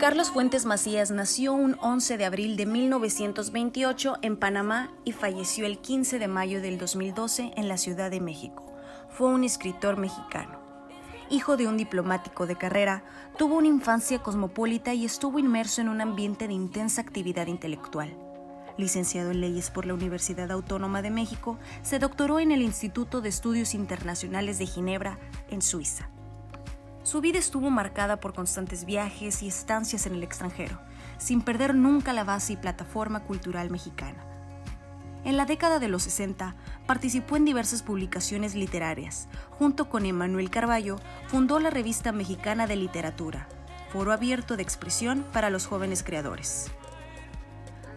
Carlos Fuentes Macías nació un 11 de abril de 1928 en Panamá y falleció el 15 de mayo del 2012 en la Ciudad de México. Fue un escritor mexicano. Hijo de un diplomático de carrera, tuvo una infancia cosmopolita y estuvo inmerso en un ambiente de intensa actividad intelectual. Licenciado en Leyes por la Universidad Autónoma de México, se doctoró en el Instituto de Estudios Internacionales de Ginebra, en Suiza. Su vida estuvo marcada por constantes viajes y estancias en el extranjero, sin perder nunca la base y plataforma cultural mexicana. En la década de los 60, participó en diversas publicaciones literarias. Junto con Emanuel Carballo, fundó la Revista Mexicana de Literatura, foro abierto de expresión para los jóvenes creadores.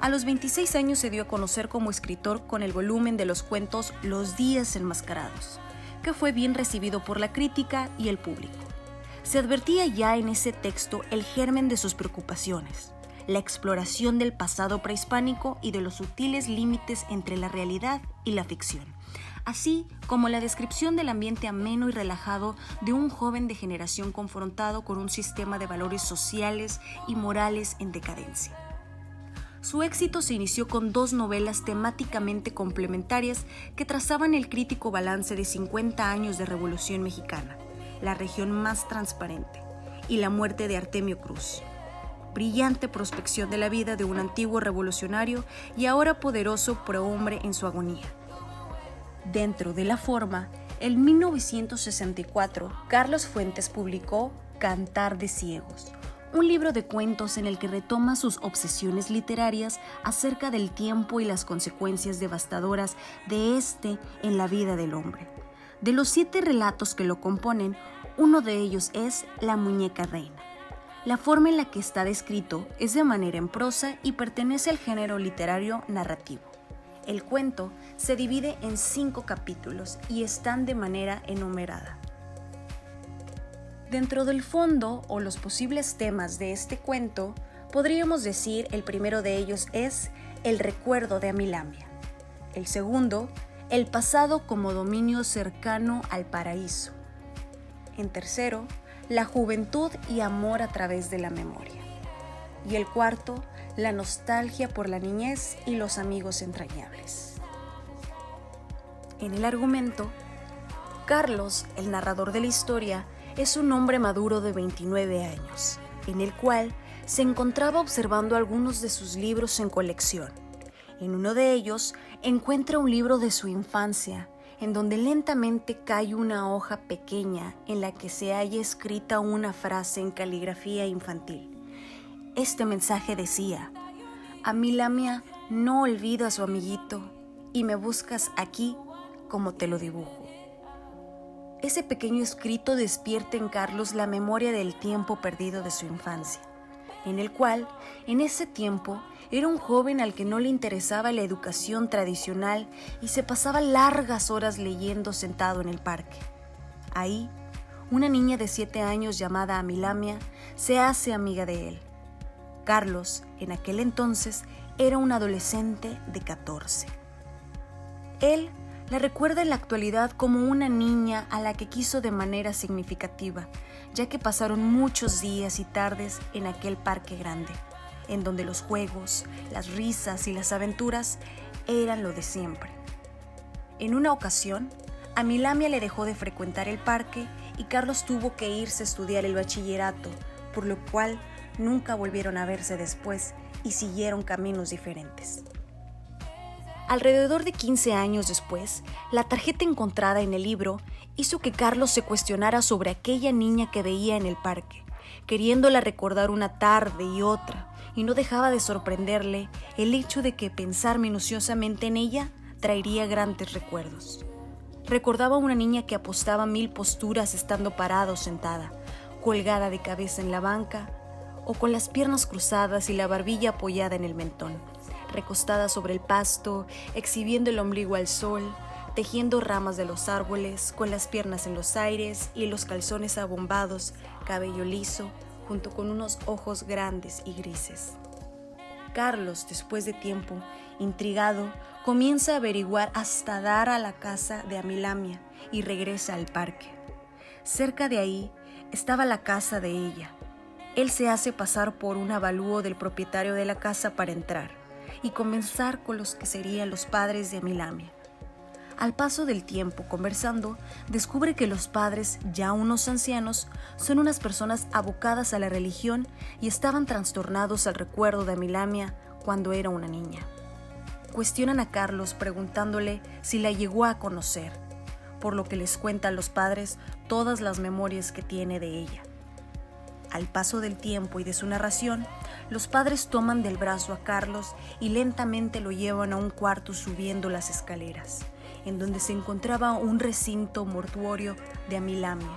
A los 26 años se dio a conocer como escritor con el volumen de los cuentos Los Días Enmascarados, que fue bien recibido por la crítica y el público. Se advertía ya en ese texto el germen de sus preocupaciones, la exploración del pasado prehispánico y de los sutiles límites entre la realidad y la ficción, así como la descripción del ambiente ameno y relajado de un joven de generación confrontado con un sistema de valores sociales y morales en decadencia. Su éxito se inició con 2 novelas temáticamente complementarias que trazaban el crítico balance de 50 años de Revolución Mexicana, La región más transparente y La muerte de Artemio Cruz. Brillante prospección de la vida de un antiguo revolucionario y ahora poderoso prohombre en su agonía. Dentro de la forma, en 1964, Carlos Fuentes publicó Cantar de Ciegos, un libro de cuentos en el que retoma sus obsesiones literarias acerca del tiempo y las consecuencias devastadoras de este en la vida del hombre. De los 7 relatos que lo componen, uno de ellos es La muñeca reina. La forma en la que está descrito es de manera en prosa y pertenece al género literario narrativo. El cuento se divide en 5 capítulos y están de manera enumerada. Dentro del fondo o los posibles temas de este cuento, podríamos decir el primero de ellos es el recuerdo de Amilamia. El segundo, el pasado como dominio cercano al paraíso. En tercero, la juventud y amor a través de la memoria. Y el cuarto, la nostalgia por la niñez y los amigos entrañables. En el argumento, Carlos, el narrador de la historia, es un hombre maduro de 29 años, en el cual se encontraba observando algunos de sus libros en colección. En uno de ellos encuentra un libro de su infancia, en donde lentamente cae una hoja pequeña en la que se halla escrita una frase en caligrafía infantil. Este mensaje decía: Amilamia no olvida a su amiguito y me buscas aquí como te lo dibujo. Ese pequeño escrito despierta en Carlos la memoria del tiempo perdido de su infancia, en el cual, en ese tiempo, era un joven al que no le interesaba la educación tradicional y se pasaba largas horas leyendo sentado en el parque. Ahí, una niña de 7 años llamada Amilamia se hace amiga de él. Carlos, en aquel entonces, era un adolescente de 14. Él la recuerda en la actualidad como una niña a la que quiso de manera significativa, ya que pasaron muchos días y tardes en aquel parque grande, en donde los juegos, las risas y las aventuras eran lo de siempre. En una ocasión, Amilamia le dejó de frecuentar el parque y Carlos tuvo que irse a estudiar el bachillerato, por lo cual nunca volvieron a verse después y siguieron caminos diferentes. Alrededor de 15 años después, la tarjeta encontrada en el libro hizo que Carlos se cuestionara sobre aquella niña que veía en el parque, queriéndola recordar una tarde y otra, y no dejaba de sorprenderle el hecho de que pensar minuciosamente en ella traería grandes recuerdos. Recordaba a una niña que apostaba 1000 posturas estando parada o sentada, colgada de cabeza en la banca o con las piernas cruzadas y la barbilla apoyada en el mentón, recostada sobre el pasto, exhibiendo el ombligo al sol, tejiendo ramas de los árboles, con las piernas en los aires y los calzones abombados, cabello liso, junto con unos ojos grandes y grises. Carlos, después de tiempo, intrigado, comienza a averiguar hasta dar a la casa de Amilamia y regresa al parque. Cerca de ahí estaba la casa de ella. él se hace pasar por un avalúo del propietario de la casa para entrar y conversar con los que serían los padres de Amilamia. Al paso del tiempo conversando, descubre que los padres, ya unos ancianos, son unas personas abocadas a la religión y estaban trastornados al recuerdo de Amilamia cuando era una niña. Cuestionan a Carlos preguntándole si la llegó a conocer, por lo que les cuenta a los padres todas las memorias que tiene de ella. Al paso del tiempo y de su narración, los padres toman del brazo a Carlos y lentamente lo llevan a un cuarto subiendo las escaleras, en donde se encontraba un recinto mortuorio de Amilamia,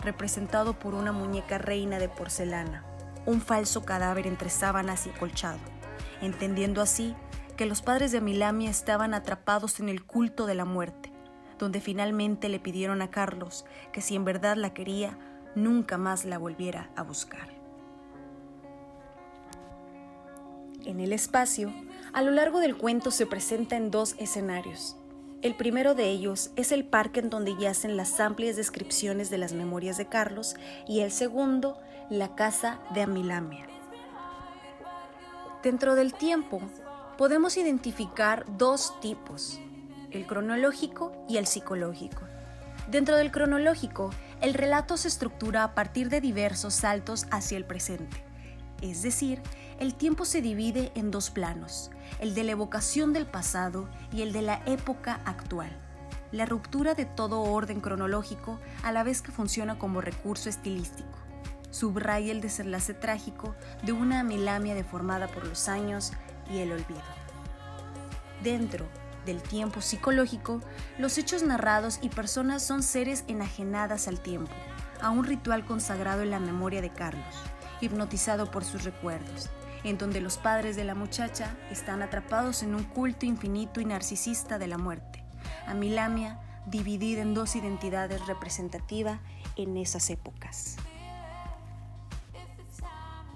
representado por una muñeca reina de porcelana, un falso cadáver entre sábanas y acolchado, entendiendo así que los padres de Amilamia estaban atrapados en el culto de la muerte, donde finalmente le pidieron a Carlos que si en verdad la quería, nunca más la volviera a buscar. En el espacio, a lo largo del cuento se presenta en dos escenarios. El primero de ellos es el parque en donde yacen las amplias descripciones de las memorias de Carlos y el segundo, la casa de Amilamia. Dentro del tiempo, podemos identificar dos tipos, el cronológico y el psicológico. Dentro del cronológico, el relato se estructura a partir de diversos saltos hacia el presente. Es decir, el tiempo se divide en dos planos, el de la evocación del pasado y el de la época actual. La ruptura de todo orden cronológico a la vez que funciona como recurso estilístico. Subraya el desenlace trágico de una Amilamia deformada por los años y el olvido. Dentro del tiempo psicológico, los hechos narrados y personas son seres enajenadas al tiempo, a un ritual consagrado en la memoria de Carlos, hipnotizado por sus recuerdos, en donde los padres de la muchacha están atrapados en un culto infinito y narcisista de la muerte. Amilamia dividida en dos identidades representativas en esas épocas.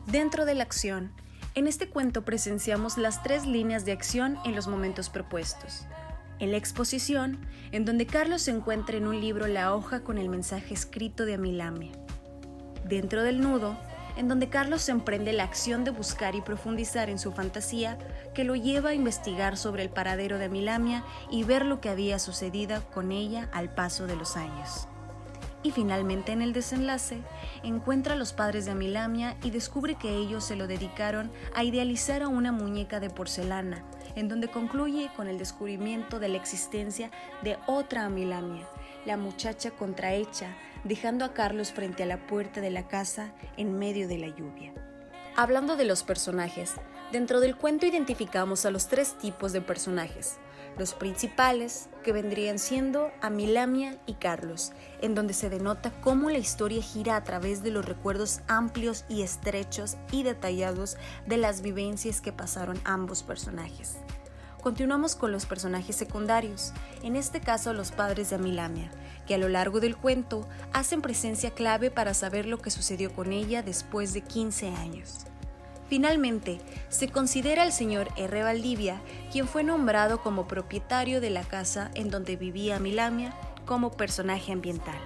Dentro de la acción, en este cuento presenciamos las tres líneas de acción en los momentos propuestos. En la exposición, en donde Carlos se encuentra en un libro la hoja con el mensaje escrito de Amilamia. Dentro del nudo, en donde Carlos emprende la acción de buscar y profundizar en su fantasía que lo lleva a investigar sobre el paradero de Amilamia y ver lo que había sucedido con ella al paso de los años. Y finalmente en el desenlace, encuentra a los padres de Amilamia y descubre que ellos se lo dedicaron a idealizar a una muñeca de porcelana, en donde concluye con el descubrimiento de la existencia de otra Amilamia, la muchacha contrahecha, dejando a Carlos frente a la puerta de la casa en medio de la lluvia. Hablando de los personajes, dentro del cuento identificamos a los tres tipos de personajes. Los principales, que vendrían siendo Amilamia y Carlos, en donde se denota cómo la historia gira a través de los recuerdos amplios y estrechos y detallados de las vivencias que pasaron ambos personajes. Continuamos con los personajes secundarios, en este caso los padres de Amilamia, que a lo largo del cuento hacen presencia clave para saber lo que sucedió con ella después de 15 años. Finalmente, se considera al señor R. Valdivia, quien fue nombrado como propietario de la casa en donde vivía Amilamia, como personaje ambiental.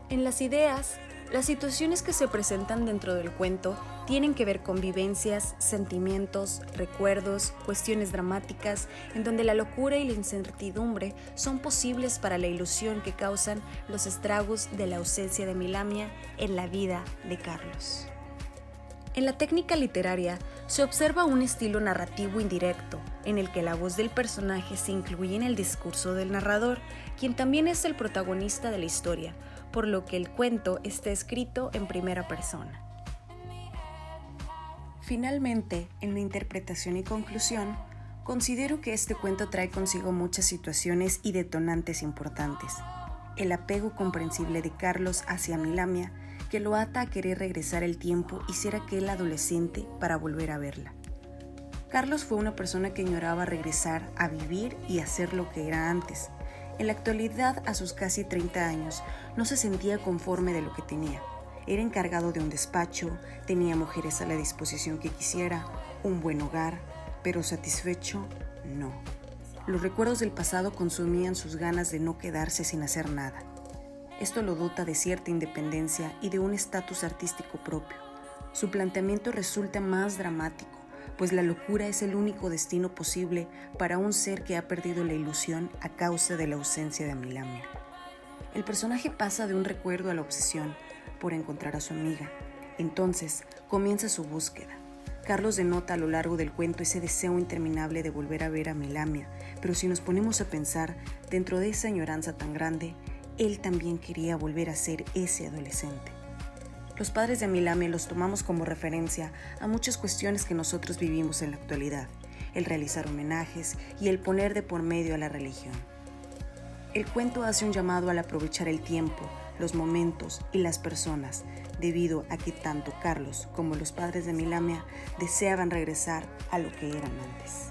En las ideas, las situaciones que se presentan dentro del cuento tienen que ver con vivencias, sentimientos, recuerdos, cuestiones dramáticas, en donde la locura y la incertidumbre son posibles para la ilusión que causan los estragos de la ausencia de Amilamia en la vida de Carlos. En la técnica literaria se observa un estilo narrativo indirecto, en el que la voz del personaje se incluye en el discurso del narrador, quien también es el protagonista de la historia, por lo que el cuento está escrito en primera persona. Finalmente, en mi interpretación y conclusión, considero que este cuento trae consigo muchas situaciones y detonantes importantes. El apego comprensible de Carlos hacia Amilamia, que lo ata a querer regresar el tiempo y ser aquel adolescente para volver a verla. Carlos fue una persona que añoraba regresar a vivir y a ser lo que era antes. En la actualidad, a sus casi 30 años, no se sentía conforme de lo que tenía. Era encargado de un despacho, tenía mujeres a la disposición que quisiera, un buen hogar, pero satisfecho, no. Los recuerdos del pasado consumían sus ganas de no quedarse sin hacer nada. Esto lo dota de cierta independencia y de un estatus artístico propio. Su planteamiento resulta más dramático, pues la locura es el único destino posible para un ser que ha perdido la ilusión a causa de la ausencia de Amilamia. El personaje pasa de un recuerdo a la obsesión por encontrar a su amiga. Entonces comienza su búsqueda. Carlos denota a lo largo del cuento ese deseo interminable de volver a ver a Amilamia, pero si nos ponemos a pensar, dentro de esa añoranza tan grande, él también quería volver a ser ese adolescente. Los padres de Amilamia los tomamos como referencia a muchas cuestiones que nosotros vivimos en la actualidad, el realizar homenajes y el poner de por medio a la religión. El cuento hace un llamado al aprovechar el tiempo, los momentos y las personas, debido a que tanto Carlos como los padres de Amilamia deseaban regresar a lo que eran antes.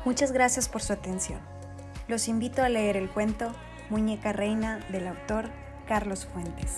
Muchas gracias por su atención. Los invito a leer el cuento Muñeca Reina del autor Carlos Fuentes.